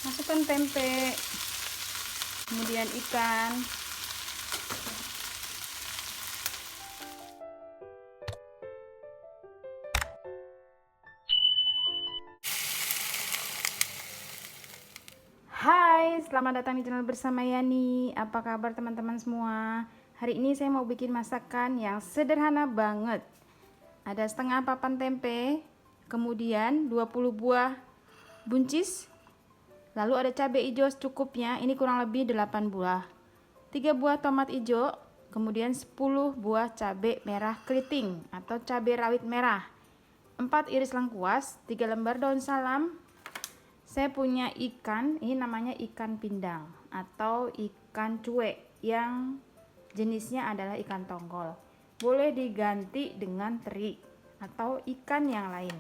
Masukkan tempe, kemudian ikan. Hai, selamat datang di channel bersama Yani. Apa kabar teman-teman semua? Hari ini saya mau bikin masakan yang sederhana banget. Ada setengah papan tempe, kemudian 20 buah buncis, lalu ada cabai hijau secukupnya, ini kurang lebih 8 buah. 3 buah tomat hijau, kemudian 10 buah cabai merah keriting atau cabai rawit merah. 4 iris lengkuas, 3 lembar daun salam. Saya punya ikan, ini namanya ikan pindang atau ikan cuek yang jenisnya adalah ikan tongkol. Boleh diganti dengan teri atau ikan yang lain.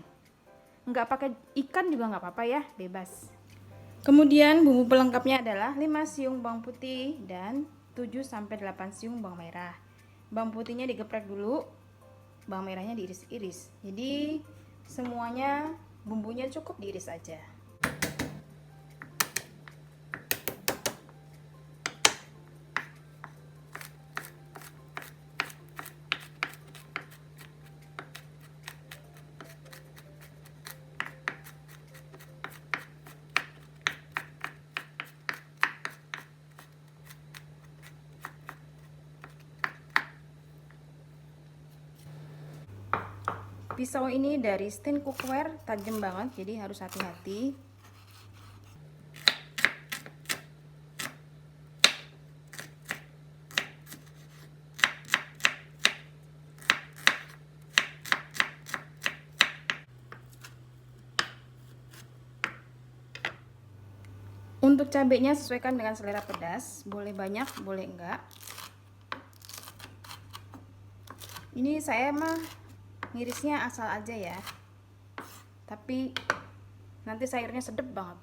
Nggak pakai ikan juga nggak apa-apa ya, bebas. Kemudian bumbu pelengkapnya adalah 5 siung bawang putih dan 7-8 siung bawang merah. Bawang putihnya digeprek dulu, bawang merahnya diiris-iris. Jadi semuanya bumbunya cukup diiris aja. Pisau ini dari Steen Cookware, tajam banget, jadi harus hati-hati. Untuk cabenya sesuaikan dengan selera pedas, boleh banyak, boleh enggak. Ini saya mah ngirisnya asal aja ya, tapi nanti sayurnya sedep banget.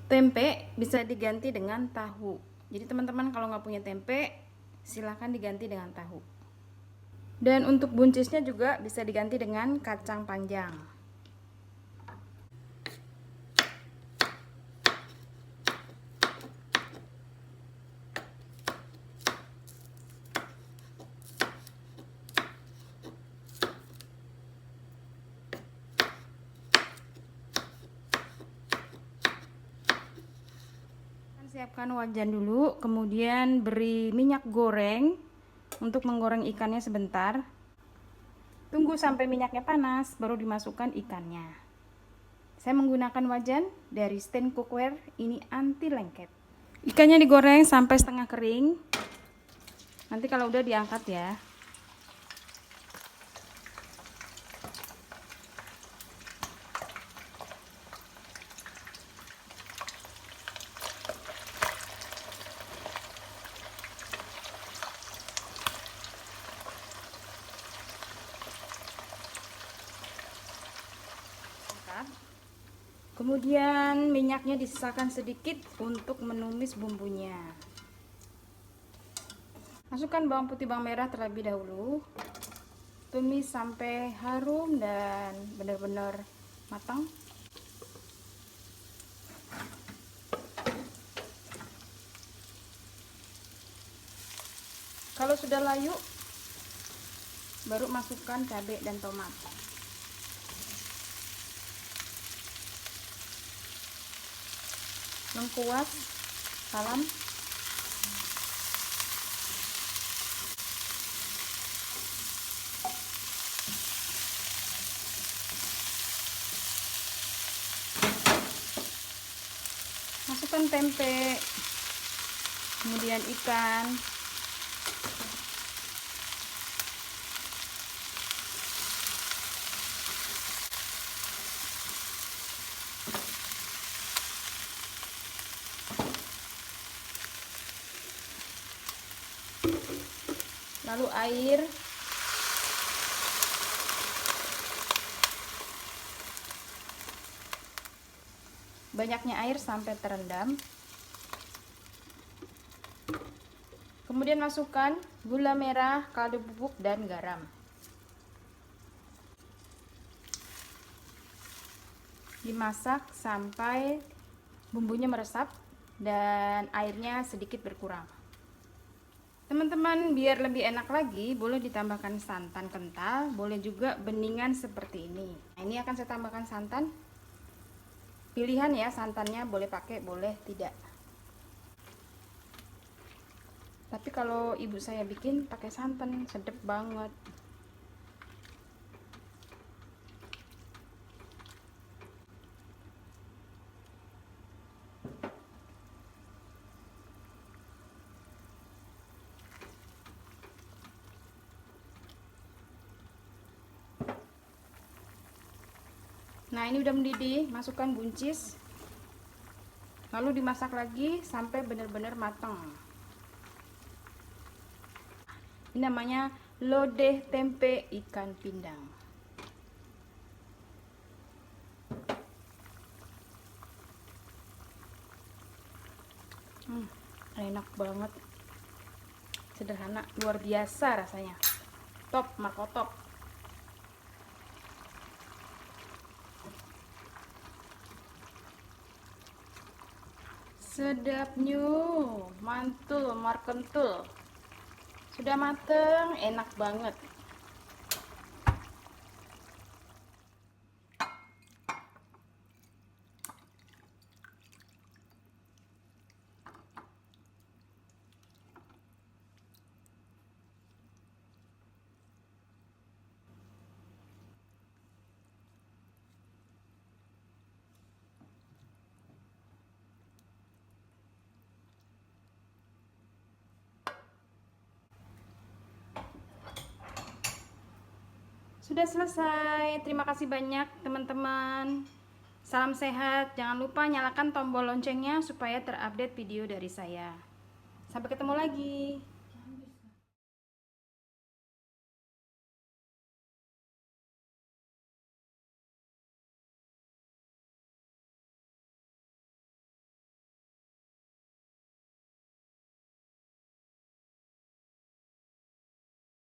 Tempe bisa diganti dengan tahu. Jadi teman-teman kalau nggak punya tempe, silahkan diganti dengan tahu. Dan untuk buncisnya juga bisa diganti dengan kacang panjang. Siapkan wajan dulu, kemudian beri minyak goreng untuk menggoreng ikannya sebentar. Tunggu sampai minyaknya panas, baru dimasukkan ikannya. Saya menggunakan wajan dari Steen Cookware, ini anti lengket. Ikannya digoreng sampai setengah kering. Nanti kalau udah diangkat ya. Kemudian minyaknya disisakan sedikit untuk menumis bumbunya. Masukkan bawang putih, bawang merah terlebih dahulu. Tumis sampai harum dan benar-benar matang. Kalau sudah layu, baru masukkan cabai dan tomat. Lengkuas, salam. Masukkan tempe, kemudian ikan. lalu air, banyaknya air sampai terendam. Kemudian masukkan gula merah, kaldu bubuk, dan garam. Dimasak sampai bumbunya meresap dan airnya sedikit berkurang. Teman-teman, biar lebih enak lagi, boleh ditambahkan santan kental, boleh juga beningan seperti ini. Nah, ini akan saya tambahkan santan. Pilihan ya, santannya boleh pakai, boleh tidak. Tapi kalau ibu saya bikin pakai santan, sedap banget. Nah, ini udah mendidih, masukkan buncis. Lalu dimasak lagi sampai benar-benar matang. Ini namanya lodeh tempe ikan pindang. Enak banget. Sederhana, luar biasa rasanya. Top, markotop. Sedapnya, mantul, markentul. Sudah mateng, enak banget. Sudah selesai. Terima kasih banyak teman-teman. Salam sehat. Jangan lupa nyalakan tombol loncengnya supaya terupdate video dari saya. Sampai ketemu lagi.